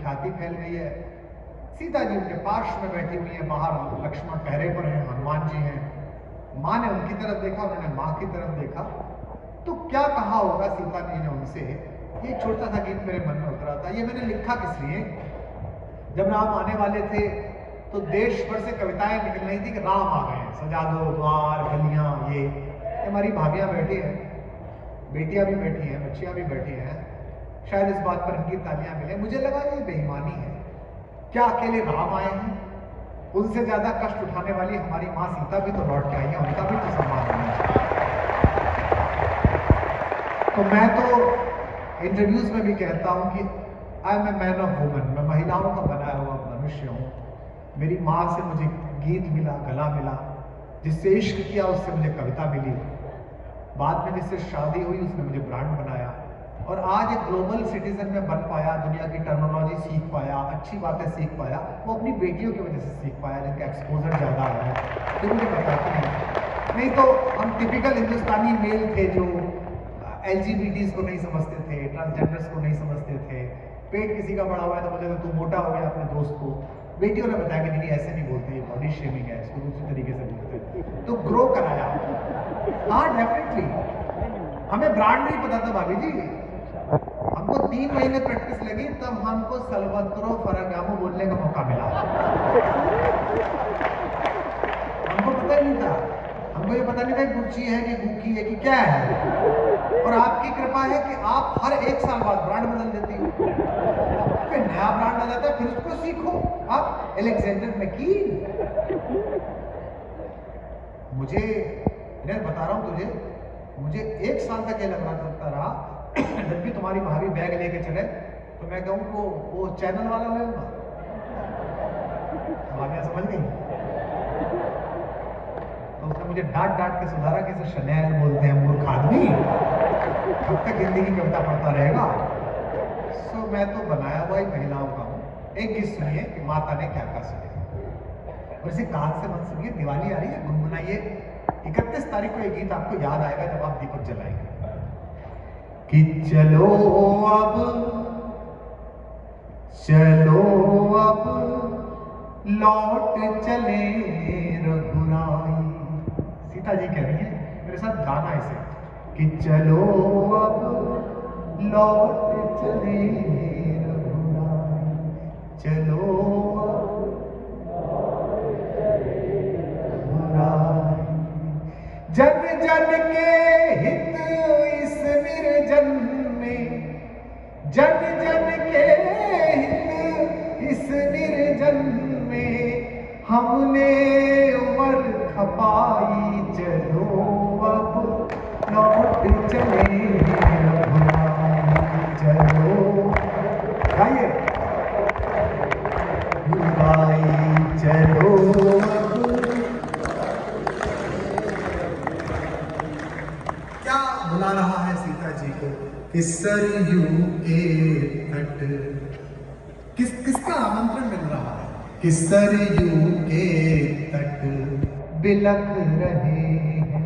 ख्याति फैल गई है। सीता जी उनके पार्श्व में बैठी हुई है, बाहर लक्ष्मण पहरे पर हैं, हनुमान जी हैं। माँ ने उनकी तरफ देखा, उन्होंने माँ की तरफ देखा। तो क्या कहा होगा सीता जी ने उनसे, ये छोटा सा गीत मेरे मन में उतरा था। ये मैंने लिखा किस लिए, जब राम आने वाले थे तो देश भर से कविताएं निकल रही थी कि राम आ गए, सजा दो द्वार गलियां। ये हमारी भाभियां बैठी हैं, बेटियां भी बैठी हैं, बच्चियां भी बैठी हैं, शायद इस बात पर इनकी तालियां मिले। मुझे लगा ये बेईमानी है, क्या अकेले राम आए हैं? उनसे ज्यादा कष्ट उठाने वाली हमारी माँ सीता भी तो लौट के आई है, उनका भी तो सम्मान होना चाहिए। तो मैं तो इंटरव्यूज में भी कहता हूं कि I am a man of woman, मैं महिलाओं का बनाया हुआ मनुष्य हूं। मेरी माँ से मुझे गीत मिला, गला मिला, जिससे इश्क किया उससे मुझे कविता मिली, बाद में जिससे शादी हुई उसने मुझे ब्रांड बनाया, और आज एक ग्लोबल सिटीजन में बन पाया, दुनिया की टर्मिनोलॉजी सीख पाया, अच्छी बातें सीख पाया, वो अपनी बेटियों की वजह से सीख पाया, जिनका एक्सपोजर ज़्यादा है, जो मुझे बताती हैं। नहीं तो हम टिपिकल हिंदुस्तानी मेल थे जो LGBTs को नहीं समझते थे, ट्रांसजेंडर्स को नहीं समझते थे, पेट किसी का बड़ा हुआ है तो बोलते थे तू मोटा हो गया अपने दोस्त को। बेटियों ने बताया कि दीदी ऐसे नहीं बोलते, ये बॉडी शेमिंग है, इसको दूसरी तरीके से बोलते हैं। तो ग्रो कराया। हाँ डेफिनेटली, हमें ब्रांड नहीं पता था भाभी जी, हमको 3 महीने प्रैक्टिस लगी, तब हमको सलवत्रो फरागामो बोलने का मौका मिला। हमको पता ही नहीं था, हमको ये पता नहीं था गुच्ची है कि गुक्की है कि क्या है। और आपकी कृपा है कि आप हर 1 साल बाद ब्रांड बदल देती हो, फिर नया ब्रांड आ जाता है, फिर उसको सीखो। आप एलेक्जेंडर मैकीन, मुझे मैं बता रहा हूं तुझे, मुझे 1 साल तक ये लगता रहा जब भी तुम्हारी भाभी बैग लेके चले तो मैं कहूँ वो चैनल वाला ले लूंगा। भाभियां समझ गई, तो उसने मुझे डांट के सुधारा कि इसे शनेल बोलते हैं मूर्ख आदमी, कब तक हिंदी की कविता पढ़ता रहेगा। सो मैं तो बनाया हुआ ही महिलाओं का हूँ। एक गीत सुनिए कि माता ने क्या कहा सुनिए, और इसे कान से मत सुनिए, दिवाली आ रही है, गुनगुनाइए। 31 तारीख को ये गीत आपको याद आएगा जब आप दीपक जलाएंगे कि चलो अब लौट चले रघुराई। सीता जी कह रही है, मेरे साथ गाना इसे कि चलो अब लौट चले रघुराई, चलो जन जन के हित इस निर्जन में, जन जन के हित इस निर्जन में हमने उम्र खपाई, चलो अब लौट चले रघुराई, चलो गाइए रघुराई, चलो बुला रहा है सीता जी को कि सरयू के तट, किसका आमंत्रण मिल रहा है कि सरयू के तट बिलख रहे हैं।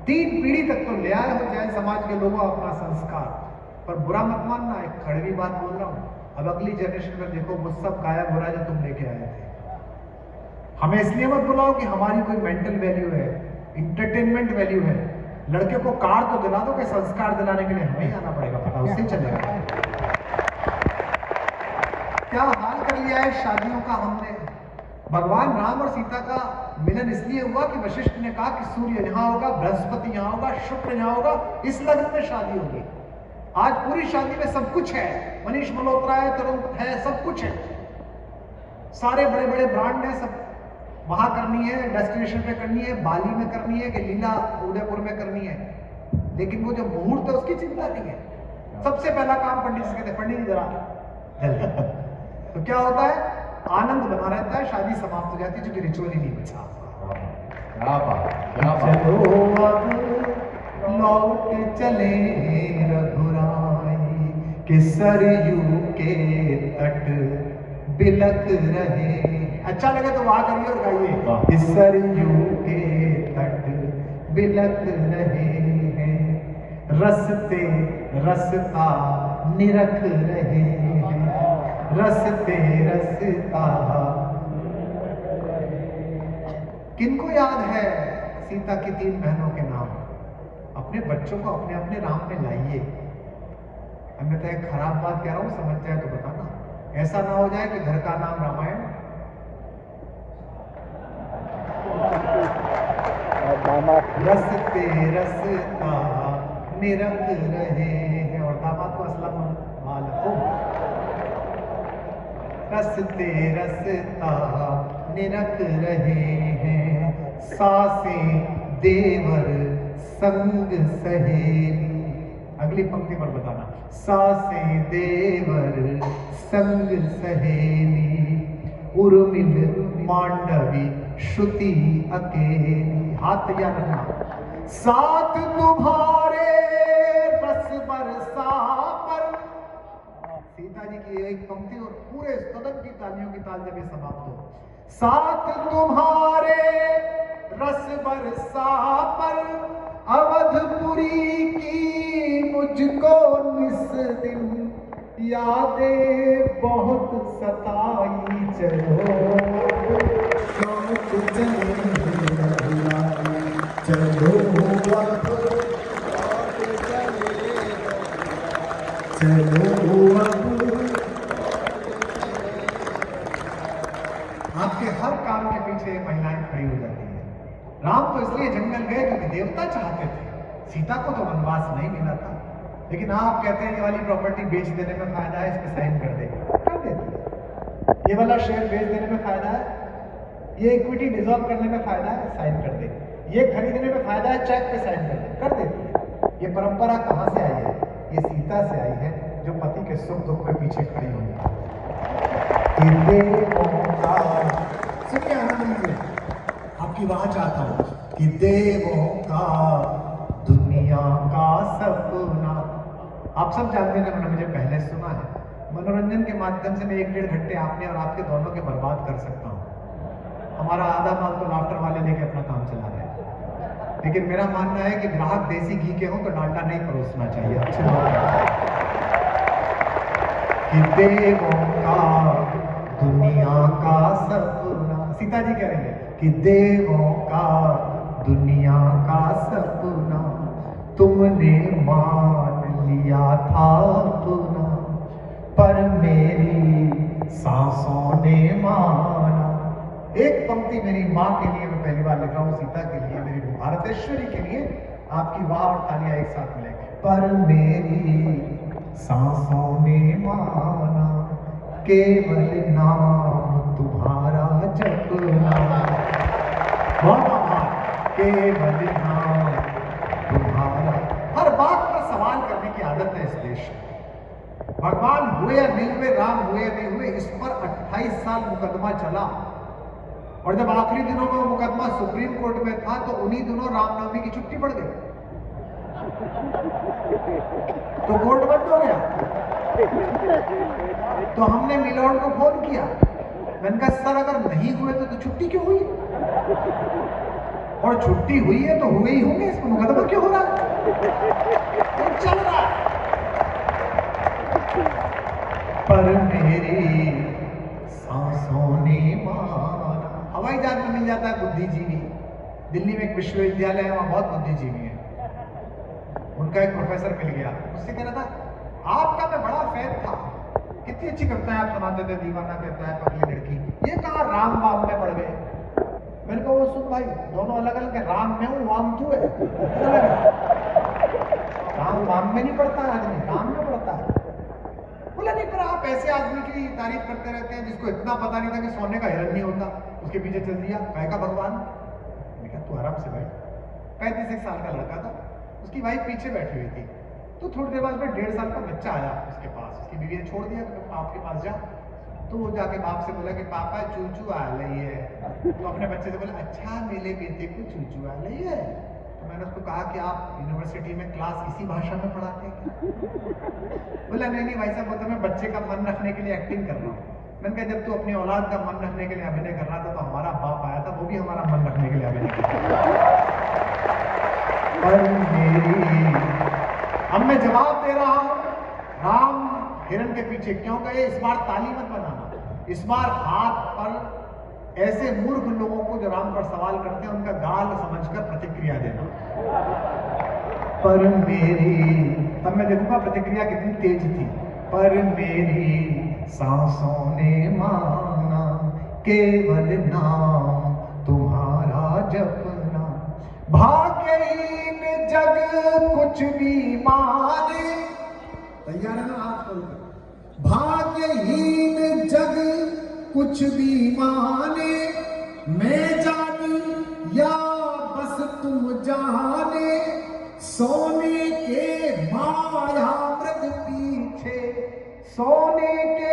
3 पीढ़ी तक तो ले आए हो जैन समाज के लोगों अपना संस्कार, पर बुरा मत मानना, एक कड़वी बात बोल रहा हूं। अब अगली जनरेशन में देखो वो सब गायब हो रहा है जो तुम लेके आए थे। हमें इसलिए मत बुलाओ कि हमारी कोई मेंटल वैल्यू है, इंटरटेनमेंट वैल्यू है। लड़के को कार तो दिला दो कि संस्कार दिलाने के लिए हमें ही आना पड़ेगा, पता उससे चलेगा। क्या हाल कर लिया है शादियों का हमने। भगवान राम और सीता का मिलन इसलिए हुआ कि वशिष्ठ ने कहा कि सूर्य यहां होगा, बृहस्पति यहां होगा, शुक्र यहां होगा, इस लग्न में शादी होगी। आज पूरी शादी में सब कुछ है, मनीष मल्होत्रा है, तरुण है, सब कुछ है, सारे बड़े बड़े ब्रांड है, सब वहां करनी है, डेस्टिनेशन पे करनी है, बाली में करनी है कि लीला उदयपुर में करनी है, लेकिन वो जो मुहूर्त है उसकी चिंता नहीं है। सबसे पहला काम पंडित जी कहते हैं, पंडित जी जरा तो क्या होता है, आनंद बना रहता है, शादी समाप्त हो जाती है, क्योंकि रिचुअल ही नहीं बचा। क्या बात। चलो अब लौट चले रघुराई कि सरयू के तट बिलख रहे। अच्छा लगे तो वहां करिए और गाइए, सरयू के तट बिलख रहे हैं, रसते रसता निरख रहे हैं, रसते रसता। किनको याद है सीता की 3 बहनों के नाम? अपने बच्चों को अपने अपने राम में लाइए। अन्यथा एक खराब बात कह रहा हूं, समझ जाए तो बताना, ऐसा ना हो जाए कि घर का नाम रामायण रसते रसता निरख रहे हैं, और दामाद को असलम वालेकुम। रसते रसता निरख रहे हैं, सासें देवर संग सहेली। अगली पंक्ति पर बताना, सासें देवर संग सहेली, उर्मिल मांडवी श्रुति अकेली। हाथ तैयार रखना। साथ तुम्हारे रस बरसा पर। सीता जी की एक पंक्ति और पूरे सदन की तालियों की ताल जब ये समाप्त हो। साथ तुम्हारे रस बरसा पर, अवधपुरी की मुझको निस दिन यादें बहुत सताई। चलो चलो आपके हर काम के पीछे महिलाएं खड़ी हो जाती है। राम तो इसलिए जंगल गए क्योंकि देवता चाहते थे, सीता को तो वनवास नहीं मिला था। लेकिन आप कहते हैं ये वाली प्रॉपर्टी बेच देने में फायदा है, इस पे साइन कर दे, कर देती है। ये वाला शेयर बेच देने में फायदा है, ये इक्विटी डिसॉल्व करने में फायदा है, साइन कर दे। ये खरीदने में फायदा है, चेक पे साइन कर दे, कर देती है। ये परंपरा कहां से आई है? ये सीता से आई है, जो पति के सुख दुख में पीछे खड़ी हुई है। सुनिए आनंद में आपकी वहां चाहता हूं कि देवों का दुनिया का सपना। आप सब जानते हैं, मैंने मुझे पहले सुना है, मनोरंजन के माध्यम से मैं 1-1.5 घंटे आपने और आपके दोनों के बर्बाद कर सकता हूं। हमारा आधा माल तो लाफ्टर वाले लेके अपना काम चला रहे हैं। लेकिन मेरा मानना है कि ग्राहक देसी घी के हों तो डालडा नहीं परोसना चाहिए। अच्छे कि देवों का दुनिया का सपना। सीता जी कह रही है कि देवों का दुनिया का सपना तुमने मान लिया था अपना, पर मेरी सांसों ने माना। एक पंक्ति मेरी माँ के लिए मैं पहली बार लिख रहा हूँ, सीता के लिए, मेरी भारतेश्वरी के लिए। आपकी वाह और तालियां एक साथ मिलेंगे। पर मेरी सांसों ने माना, केवल नाम तुम्हारा जपना। केवल नाम तुम्हारा। हर बात पर सवाल करने की आदत है इस देश में। भगवान हुए या नहीं हुए, राम हुए या नहीं हुए, इस पर 28 साल मुकदमा चला। और जब आखिरी दिनों में वो मुकदमा सुप्रीम कोर्ट में था तो उन्हीं दिनों रामनवमी की छुट्टी पड़ गई, तो कोर्ट बंद हो गया। तो हमने मिलॉर्ड को फोन किया, मैंने कहा सर अगर नहीं हुए तो छुट्टी क्यों हुई? और छुट्टी हुई है तो हुए ही होंगे, इसमें मुकदमा क्यों हो रहा है? तो चल रहा है। पर मेरी सांसों ने माना। हवाई जहाज में मिल जाता है बुद्धिजीवी। दिल्ली में एक विश्वविद्यालय है, वहां बहुत बुद्धिजीवी है। उनका एक प्रोफेसर मिल गया, उससे कह रहा था आपका मैं बड़ा फैन था, कितनी अच्छी कविताएं आप सुनाते थे, दीवाना कहता है पगली लड़की, ये कहा राम वाम में पड़ गए। मैंने कहा वो सुन भाई, दोनों अलग अलग है, राम में हूँ वाम तू है। राम वाम में नहीं पड़ता है आदमी, राम में पड़ता है। बोला नहीं, पर आप ऐसे आदमी की तारीफ करते रहते हैं जिसको इतना पता नहीं था कि सोने का हिरन नहीं होता, उसके पीछे चल दिया कहेगा भगवान। मैंने कहा तू आराम से भाई। 35 साल का लड़का था, उसकी वाइफ पीछे बैठी हुई थी। तो थोड़ी देर बाद में 1.5 साल का बच्चा आया उसके पास, उसकी बीवी ने छोड़ दिया कि आपके पास जा। तो वो जाके बाप से बोला कि पापा चूचू आ रही है। तो अपने बच्चे से बोला अच्छा मेरे बेटे को चूचू आ रही है। तो मैंने उसको कहा कि आप यूनिवर्सिटी में क्लास इसी भाषा में पढ़ाते हैं क्या? बोला नहीं भाई साहब, वो तो मैं बच्चे का मन रखने के लिए एक्टिंग कर रहा हूँ। मैंने कहा जब तू अपनी औलाद का मन रखने के लिए अभिनय कर रहा था तो हमारा बाप आया था, वो भी हमारा मन रखने के लिए अभिनय कर रहा था। अब मैं जवाब दे रहा हूं, राम हिरण के पीछे क्यों गए? इस बार ताली मत बनाना, इस बार हाथ पर ऐसे मूर्ख लोगों को जो राम पर सवाल करते हैं उनका गाल समझकर प्रतिक्रिया देना। पर मेरी, तब मैं देखूंगा प्रतिक्रिया कितनी तेज थी। पर मेरी सांसों ने माना, केवल नाम तुम्हारा जपना। भाग्यहीन जग कुछ भी माने, तैयार है ना? हाथ खोलकर। भाग्यहीन जग कुछ भी माने, मैं जानी या बस तुम जाने। सोने के माया मृग पीछे, सोने के